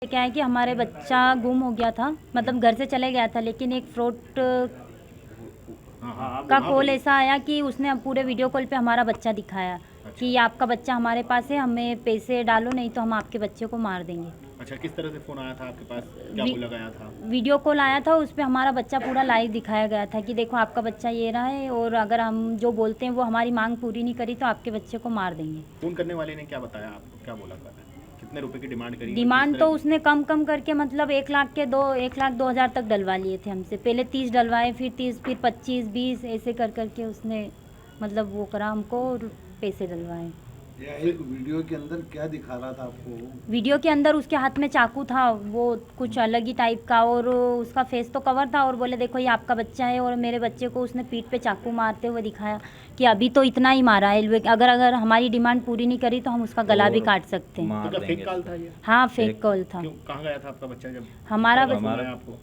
क्या है कि हमारे बच्चा गुम हो गया था, मतलब घर से चले गया था, लेकिन एक फ्रॉड का कॉल ऐसा आया कि उसने अब पूरे वीडियो कॉल पे हमारा बच्चा दिखाया कि ये आपका बच्चा हमारे पास है, हमें पैसे डालो नहीं तो हम आपके बच्चे को मार देंगे। अच्छा, किस तरह से फ़ोन आया था आपके पास? क्या बोला गया था? वीडियो कॉल आया था, उस पर हमारा बच्चा पूरा लाइव दिखाया गया था कि देखो आपका बच्चा ये रहा है और अगर हम जो बोलते हैं वो हमारी मांग पूरी नहीं करी तो आपके बच्चे को मार देंगे। फ़ोन करने वाले ने क्या बताया आपको? क्या बोला था? कितने रुपए की डिमांड करी और किस डिमांड तरह तो की? उसने कम कम करके मतलब 1,02,000 तक डलवा लिए थे हमसे। पहले 30 डलवाए, फिर 30, फिर 25, 20 ऐसे कर करके उसने मतलब वो करा हमको और पैसे डलवाए। एक वीडियो के अंदर क्या दिखा रहा था आपको? वीडियो के अंदर उसके हाथ में चाकू था, वो कुछ अलग ही टाइप का, और उसका फेस तो कवर था और बोले देखो ये आपका बच्चा है, और मेरे बच्चे को उसने पीठ पे चाकू मारते हुए दिखाया कि अभी तो इतना ही मारा है, अगर अगर हमारी डिमांड पूरी नहीं करी तो हम उसका गला भी काट सकते हैं। तो क्या फेक कॉल था ये? हाँ, फेक कॉल था। क्यों, कहाँ गया था आपका बच्चा जब हमारा फ़ोन आया आपको?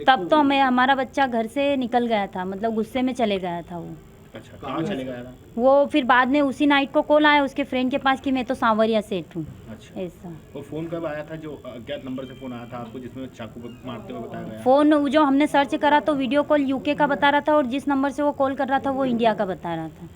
तब तो हमारा बच्चा घर से निकल गया था, मतलब गुस्से में चले गया था वो। अच्छा, कहाँ चले गया था? वो फिर बाद में उसी नाइट को कॉल आया उसके फ्रेंड के पास कि मैं तो सांवरिया सेठ हूँ, अच्छा, ऐसा। वो फ़ोन कब आया था जो अज्ञात नंबर से फ़ोन आया था आपको जिसमें चाकू मारते हुए बताया गया? फ़ोन जो हमने सर्च करा तो वीडियो कॉल यूके का बता रहा था, और जिस नंबर से वो कॉल कर रहा था वो इंडिया का बता रहा था।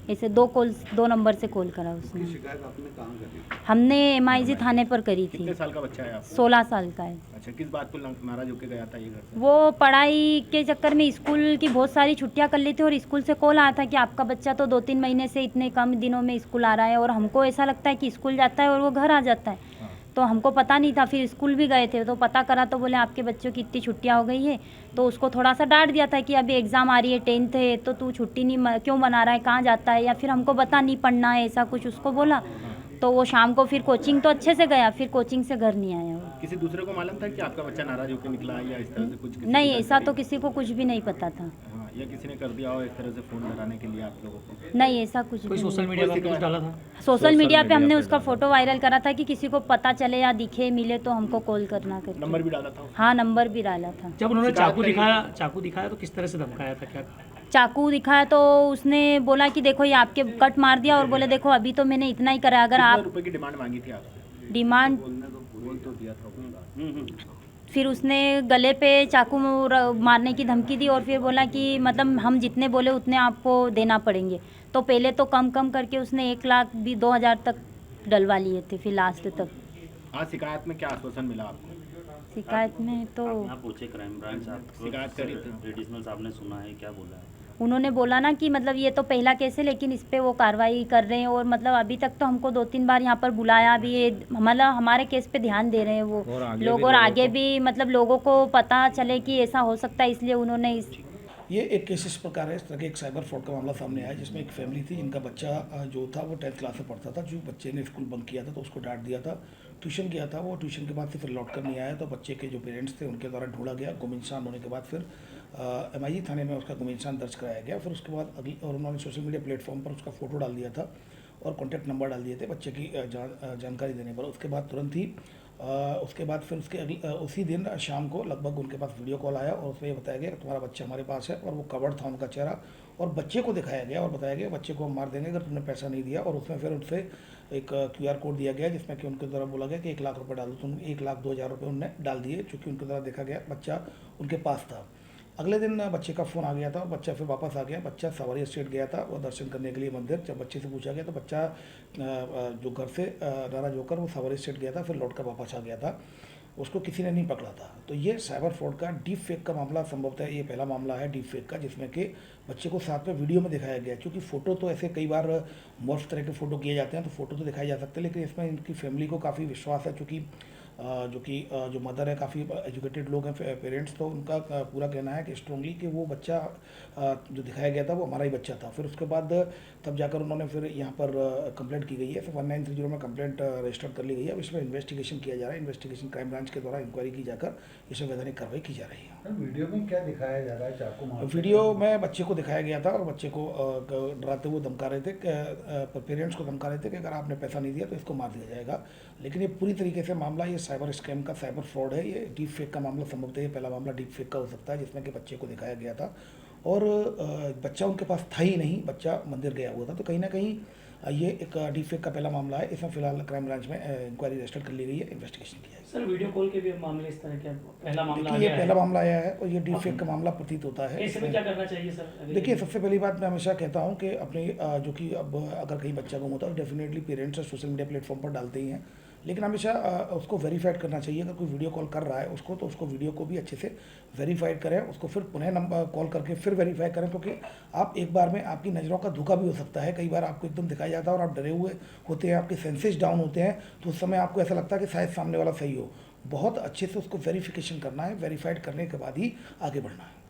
ऐसे दो नंबर से कॉल करा उसने। शिकायत आपने कहाँ करी? हमने MIG थाने पर करी थी। कितने साल का बच्चा है आपका? 16 साल का है। अच्छा, किस बात को नाराज़ होके गया था ये घर से? वो पढ़ाई के चक्कर में स्कूल की बहुत सारी छुट्टियां कर ली थी, और स्कूल से कॉल आया था कि आपका बच्चा तो 2-3 महीने से इतने कम दिनों में स्कूल आ रहा है, और हमको ऐसा लगता है कि स्कूल जाता है और वो घर आ जाता है। हाँ। तो हमको पता नहीं था, फिर स्कूल भी गए थे तो पता करा तो बोले आपके बच्चों की इतनी छुट्टियां हो गई है। तो उसको थोड़ा सा डांट दिया था कि अभी एग्ज़ाम आ रही है, 10th है, तो तू छुट्टी नहीं क्यों मना रहा है, कहाँ जाता है, या फिर हमको बता नहीं पढ़ना है, ऐसा कुछ उसको बोला। तो वो शाम को फिर कोचिंग तो अच्छे से गया, फिर कोचिंग से घर नहीं आया वो। किसी दूसरे को मालूम था कि आपका बच्चा नाराज़ होकर निकला है या इस तरह से कुछ किसी नहीं, को ऐसा जानकारी? तो किसी को कुछ भी नहीं पता था। हाँ, या किसी ने कर दिया हो इस तरह से फ़ोन डराने के लिए आप लोगों को? नहीं, ऐसा कुछ भी कोई नहीं। सोशल मीडिया पे कुछ डाला था? सोशल मीडिया पे हमने उसका फोटो वायरल करा था कि किसी को पता चले या दिखे मिले तो हमको कॉल करना करके। नंबर भी डाला था? हाँ, नंबर भी डाला था। जब उन्होंने शिकायत करी? चाकू दिखाया तो किस तरह से धमकाया था? क्या चाकू दिखाया तो उसने बोला कि देखो ये आपके कट मार दिया, और बोले देखो अभी तो मैंने इतना ही करा, अगर कितने आप रुपए की डिमांड मांगी थी आपसे? डिमांड। बोल तो दिया था फिर उसने गले पे चाकू मारने की धमकी दी, और फिर बोला कि मतलब हम जितने बोले उतने आपको देना पड़ेंगे। तो पहले तो कम कम करके उसने 1,02,000 तक डलवा लिए थे, फिर लास्ट तक। आज शिकायत में क्या आश्वासन मिला आपको? शिकायत में तो आप पूछे क्राइम ब्रांच आपको शिकायत करी थी? एडिशनल साहब ने सुना है, क्या बोला है? उन्होंने बोला ना कि मतलब ये तो पहला केस है, लेकिन इस पे वो कार्रवाई कर रहे हैं, और मतलब अभी तक तो हमको 2-3 बार यहाँ पर बुलाया भी है, मतलब हमारे केस पे ध्यान दे रहे हैं वो लोग, और आगे भी मतलब लोगों को पता चले कि ऐसा हो सकता है, इसलिए उन्होंने इस ये एक केस इस प्रकार है, इस तरह के एक साइबर फ्रॉड का मामला सामने आया जिसमें एक फैमिली थी जिनका बच्चा जो था वो 10th क्लास से पढ़ता था। जो बच्चे ने स्कूल बंक किया था तो उसको डांट दिया था, ट्यूशन किया था, वो ट्यूशन के बाद से फिर लौट कर नहीं आया, तो बच्चे के जो पेरेंट्स थे उनके द्वारा ढूंढा गया। गुम-इंसान होने के बाद फिर MIG थाने में उसका गुम-इंसान दर्ज कराया गया। फिर उसके बाद अगली और उन्होंने सोशल मीडिया प्लेटफॉर्म पर उसका फ़ोटो डाल दिया था और कॉन्टैक्ट नंबर डाल दिए थे बच्चे की जानकारी देने पर। उसके बाद तुरंत ही उसके बाद फिर उसी दिन शाम को लगभग उनके पास वीडियो कॉल आया और उसमें ये बताया गया कि तुम्हारा बच्चा हमारे पास है, और वो कवर्ड था उनका चेहरा, और बच्चे को दिखाया गया और बताया गया बच्चे को हम मार देंगे अगर तुमने पैसा नहीं दिया। और उसमें फिर उनसे एक QR कोड दिया गया जिसमें कि उनके द्वारा बोला गया कि 1 लाख रुपये डाल दो। तो 1,02,000 रुपये उनने डाल दिए, चूँकि उनके द्वारा देखा गया बच्चा उनके पास था। अगले दिन बच्चे का फ़ोन आ गया था और बच्चा फिर वापस आ गया। बच्चा सांवरिया स्टेट गया था वो दर्शन करने के लिए मंदिर। जब बच्चे से पूछा गया तो बच्चा जो घर से नाराज होकर वो सांवरिया स्टेट गया था, फिर लौट कर वापस आ गया था, उसको किसी ने नहीं पकड़ा था। तो ये साइबर फ्रॉड का डीप फेक का मामला संभवतः ये पहला मामला है डीप फेक का, जिसमें कि बच्चे को साथ में वीडियो में दिखाया गया। क्योंकि फ़ोटो तो ऐसे कई बार मॉर्फ तरह के फ़ोटो किए जाते हैं तो फ़ोटो तो दिखाए जा सकते हैं, लेकिन इसमें इनकी फैमिली को काफ़ी विश्वास है, चूँकि जो मदर है काफ़ी एजुकेटेड लोग हैं पेरेंट्स, तो उनका पूरा कहना है कि स्ट्रांगली कि वो बच्चा जो दिखाया गया था वो हमारा ही बच्चा था। फिर उसके बाद तब जाकर उन्होंने फिर यहाँ पर कंप्लेंट की गई है, फिर 1930 में कंप्लेंट रजिस्टर कर ली गई है। अब इसमें इन्वेस्टिगेशन किया जा रहा है, इन्वेस्टिगेशन क्राइम ब्रांच के द्वारा इंक्वायरी की जाकर इसमें वैधानिक कार्रवाई की जा रही है। वीडियो में क्या दिखाया जा रहा है? चाकू मार वीडियो में बच्चे को दिखाया गया था और बच्चे को डराते हुए धमका रहे थे, पेरेंट्स को धमका रहे थे कि अगर आपने पैसा नहीं दिया तो इसको मार दिया जाएगा। लेकिन ये पूरी तरीके से मामला ये साइबर स्कैम का, साइबर फ्रॉड है। ये डीप फेक का मामला संभवतः ये पहला मामला डीप फेक का हो सकता है जिसमें कि बच्चे को दिखाया गया था और बच्चा उनके पास था ही नहीं, बच्चा मंदिर गया हुआ था। तो कहीं ना कहीं ये एक डीफेक का पहला मामला है। इसमें फिलहाल क्राइम ब्रांच में इंक्वायरी रजिस्टर कर ली गई है, इन्वेस्टिगेशन किया है। सर वीडियो कॉल के भी मामले इस तरह के पहला मामला देखिए, ये आया है। पहला मामला आया है और ये डीफेक का मामला प्रतीत होता है। ऐसे में क्या करना चाहिए सर? देखिए, सबसे पहली बात मैं हमेशा कहता हूँ कि अपनी जो कि अब अगर कहीं बच्चा गुम होता है तो डेफिनेटली पेरेंट्स और सोशल मीडिया प्लेटफॉर्म पर डालते ही हैं, लेकिन हमेशा उसको वेरीफाइड करना चाहिए। अगर कोई वीडियो कॉल कर रहा है उसको, तो उसको वीडियो को भी अच्छे से वेरीफाइड करें, उसको फिर पुनः नंबर कॉल करके फिर वेरीफाई करें, क्योंकि आप एक बार में आपकी नज़रों का धोखा भी हो सकता है। कई बार आपको एकदम दिखाया जाता है और आप डरे हुए होते हैं, आपके सेंसेस डाउन होते हैं, तो उस समय आपको ऐसा लगता है कि शायद सामने वाला सही हो। बहुत अच्छे से उसको वेरिफिकेशन करना है, वेरीफाइड करने के बाद ही आगे बढ़ना है।